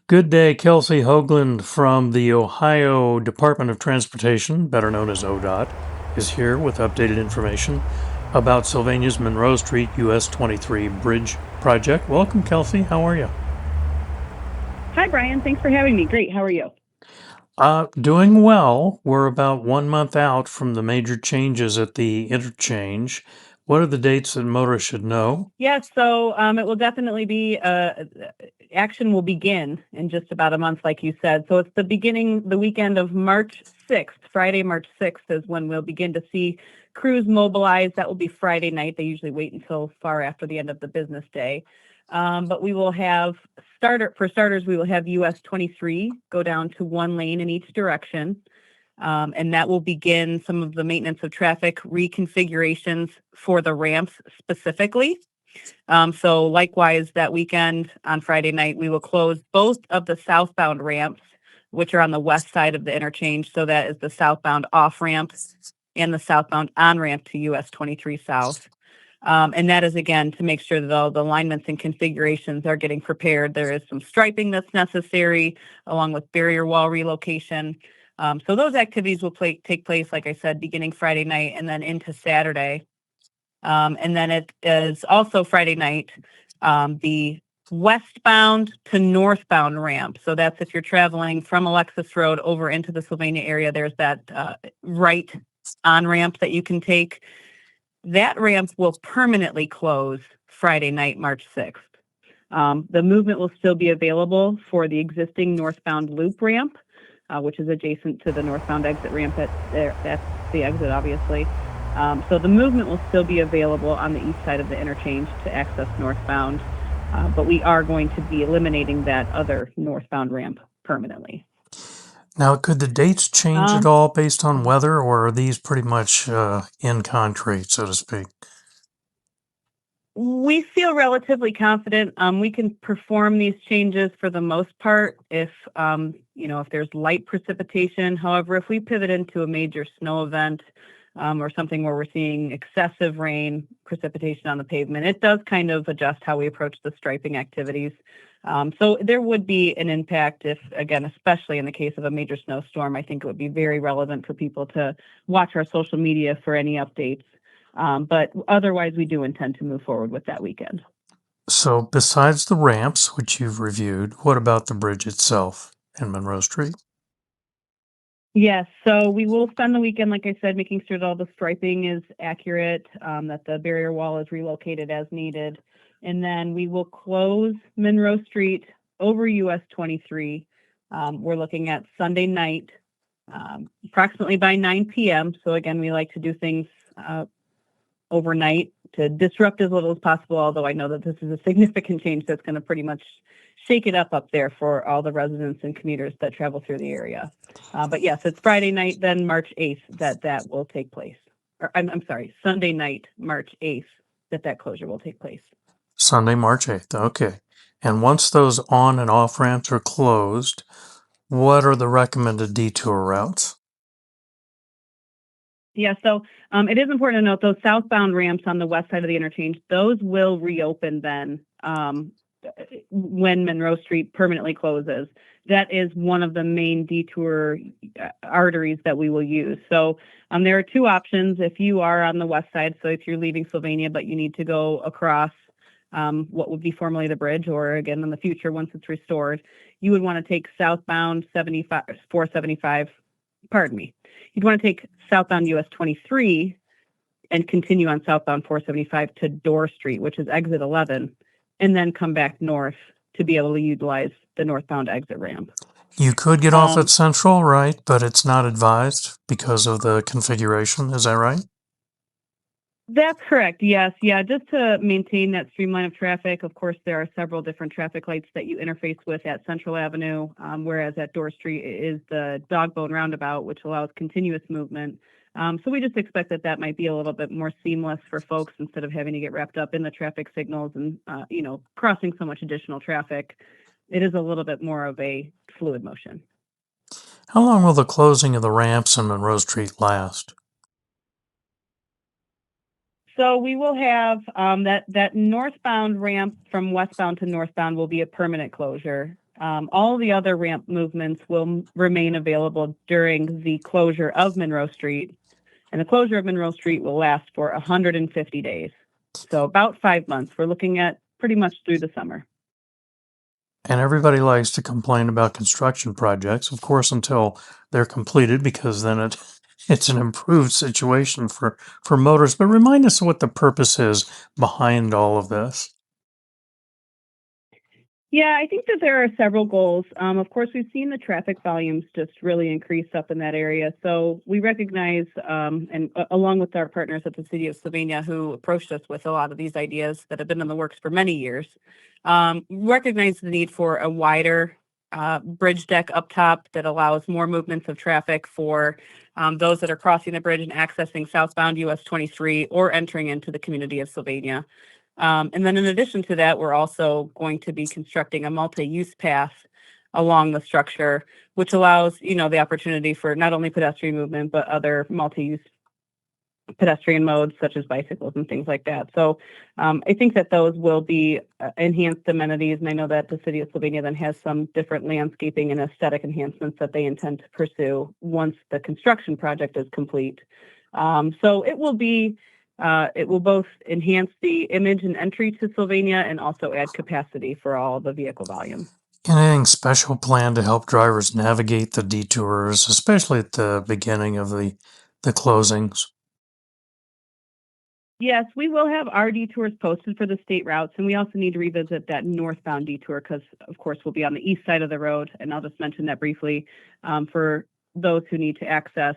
Good day, Kelsie Hoagland from the Ohio Department of Transportation, better known as Odot, is here with updated information about Sylvania's Monroe Street US 23 bridge project. Welcome, Kelsie. How are you? Hi, Brian. Thanks for having me. Great. How are you? Doing well. We're about 1 month out from the major changes at the interchange. What are the dates that motorists should know? Yes, so it will definitely be action will begin in just about a month, like you said. So it's the weekend of March 6th. Friday, March 6th is when we'll begin to see crews mobilize. That will be Friday night. They usually wait until far after the end of the business day. But we will have for starters, we will have US 23 go down to one lane in each direction. And that will begin some of the maintenance of traffic reconfigurations for the ramps specifically. So likewise, that weekend on Friday night, we will close both of the southbound ramps, which are on the west side of the interchange. So that is the southbound off ramp and the southbound on ramp to US 23 South. And that is, again, to make sure that all the alignments and configurations are getting prepared. There is some striping that's necessary, along with barrier wall relocation. So those activities will take place, like I said, beginning Friday night and then into Saturday. And then it is also Friday night, the westbound to northbound ramp. So that's if you're traveling from Alexis Road over into the Sylvania area, there's that right on ramp that you can take. That ramp will permanently close Friday night, March 6th. The movement will still be available for the existing northbound loop ramp, which is adjacent to the northbound exit ramp. That's the exit, obviously. So the movement will still be available on the east side of the interchange to access northbound, but we are going to be eliminating that other northbound ramp permanently. Now, could the dates change at all based on weather, or are these pretty much in concrete, so to speak? We feel relatively confident. We can perform these changes for the most part if there's light precipitation. However, if we pivot into a major snow event or something where we're seeing excessive rain, precipitation on the pavement, it does kind of adjust how we approach the striping activities. So there would be an impact if, again, especially in the case of a major snowstorm, I think it would be very relevant for people to watch our social media for any updates. But otherwise, we do intend to move forward with that weekend. So, besides the ramps, which you've reviewed, what about the bridge itself in Monroe Street? Yes, so we will spend the weekend, like I said, making sure that all the striping is accurate, that the barrier wall is relocated as needed. And then we will close Monroe Street over US 23. We're looking at Sunday night, approximately by 9 p.m. So again, we like to do things overnight to disrupt as little as possible, although I know that this is a significant change that's going to pretty much shake it up there for all the residents and commuters that travel through the area. But yes, it's Friday night, then March 8th that will take place. Or I'm sorry, Sunday night, March 8th, that closure will take place. Sunday, March 8th. Okay. And once those on and off ramps are closed, what are the recommended detour routes? Yeah, so it is important to note those southbound ramps on the west side of the interchange, those will reopen then when Monroe Street permanently closes. That is one of the main detour arteries that we will use. So there are two options if you are on the west side. So if you're leaving Sylvania, but you need to go across what would be formerly the bridge, or again in the future once it's restored, you would want to take southbound 475. Pardon me. You'd want to take southbound US 23 and continue on southbound 475 to Dorr Street, which is exit 11, and then come back north to be able to utilize the northbound exit ramp. You could get off at Central, right? But it's not advised because of the configuration. Is that right? That's correct. Yes. Yeah. Just to maintain that streamline of traffic. Of course, there are several different traffic lights that you interface with at Central Avenue, whereas at Dorr Street is the Dogbone Roundabout, which allows continuous movement. So we just expect that might be a little bit more seamless for folks instead of having to get wrapped up in the traffic signals and, crossing so much additional traffic. It is a little bit more of a fluid motion. How long will the closing of the ramps in Monroe Street last? So we will have that northbound ramp from westbound to northbound will be a permanent closure. All the other ramp movements will remain available during the closure of Monroe Street, and the closure of Monroe Street will last for 150 days. So about 5 months. We're looking at pretty much through the summer. And everybody likes to complain about construction projects, of course, until they're completed, because then it's an improved situation for motorists. But remind us what the purpose is behind all of this. Yeah, I think that there are several goals. Of course, we've seen the traffic volumes just really increase up in that area. So we recognize, along with our partners at the city of Sylvania, who approached us with a lot of these ideas that have been in the works for many years, recognize the need for a wider bridge deck up top that allows more movements of traffic for those that are crossing the bridge and accessing southbound US 23 or entering into the community of Sylvania. And then in addition to that, we're also going to be constructing a multi-use path along the structure, which allows, the opportunity for not only pedestrian movement, but other multi-use pedestrian modes such as bicycles and things like that. So I think that those will be enhanced amenities. And I know that the city of Sylvania then has some different landscaping and aesthetic enhancements that they intend to pursue once the construction project is complete. So it will both enhance the image and entry to Sylvania and also add capacity for all the vehicle volume. Anything special planned to help drivers navigate the detours, especially at the beginning of the closings? Yes, we will have our detours posted for the state routes, and we also need to revisit that northbound detour because, of course, we'll be on the east side of the road. And I'll just mention that briefly for those who need to access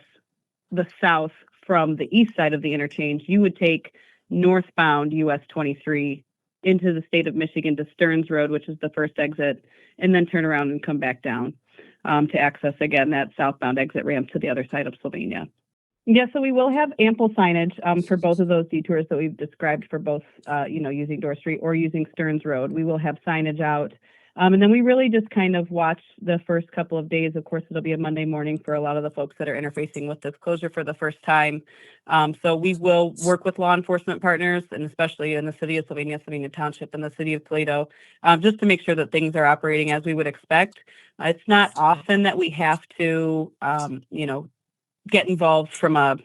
the south from the east side of the interchange. You would take northbound US 23 into the state of Michigan to Stearns Road, which is the first exit, and then turn around and come back down to access again that southbound exit ramp to the other side of Sylvania. Yeah, so we will have ample signage for both of those detours that we've described for both, using Dorr Street or using Stearns Road. We will have signage out. And then we really just kind of watch the first couple of days. Of course, it'll be a Monday morning for a lot of the folks that are interfacing with this closure for the first time. So we will work with law enforcement partners, and especially in the city of Sylvania, Sylvania Township, and the city of Toledo, just to make sure that things are operating as we would expect. It's not often that we have to, get involved from a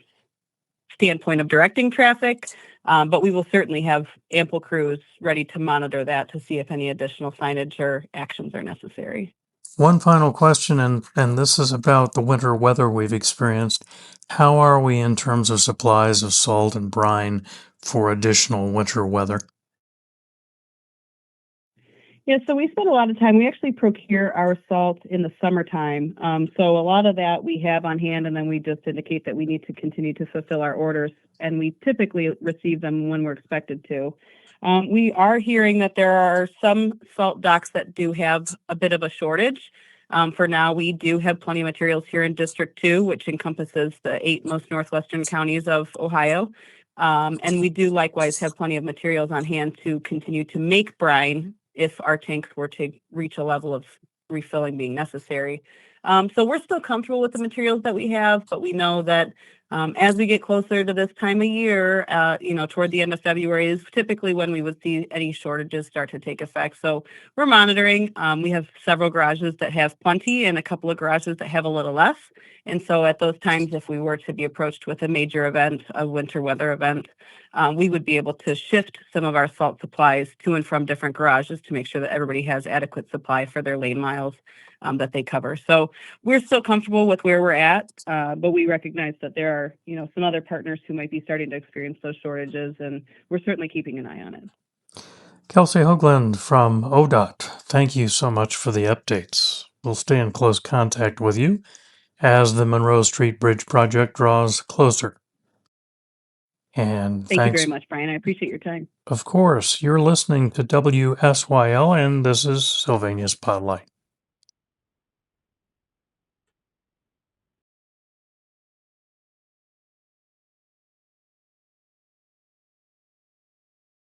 standpoint of directing traffic, but we will certainly have ample crews ready to monitor that to see if any additional signage or actions are necessary. One final question, and this is about the winter weather we've experienced. How are we in terms of supplies of salt and brine for additional winter weather? Yeah, so we spend a lot of time. We actually procure our salt in the summertime. So a lot of that we have on hand, and then we just indicate that we need to continue to fulfill our orders, and we typically receive them when we're expected to. We are hearing that there are some salt docks that do have a bit of a shortage. For now, we do have plenty of materials here in District 2, which encompasses the 8 most northwestern counties of Ohio. And we do likewise have plenty of materials on hand to continue to make brine if our tanks were to reach a level of refilling being necessary. So we're still comfortable with the materials that we have, but we know that as we get closer to this time of year, toward the end of February is typically when we would see any shortages start to take effect. So we're monitoring. We have several garages that have plenty and a couple of garages that have a little less. And so at those times, if we were to be approached with a major event, a winter weather event, we would be able to shift some of our salt supplies to and from different garages to make sure that everybody has adequate supply for their lane miles that they cover. So we're still comfortable with where we're at, but we recognize that there are, some other partners who might be starting to experience those shortages, and we're certainly keeping an eye on it. Kelsie Hoagland from Odot, thank you so much for the updates. We'll stay in close contact with you as the Monroe Street Bridge project draws closer. And Thank you very thanks. much, Brian. I appreciate your time. Of course, you're listening to WSYL, and this is Sylvania Spotlight.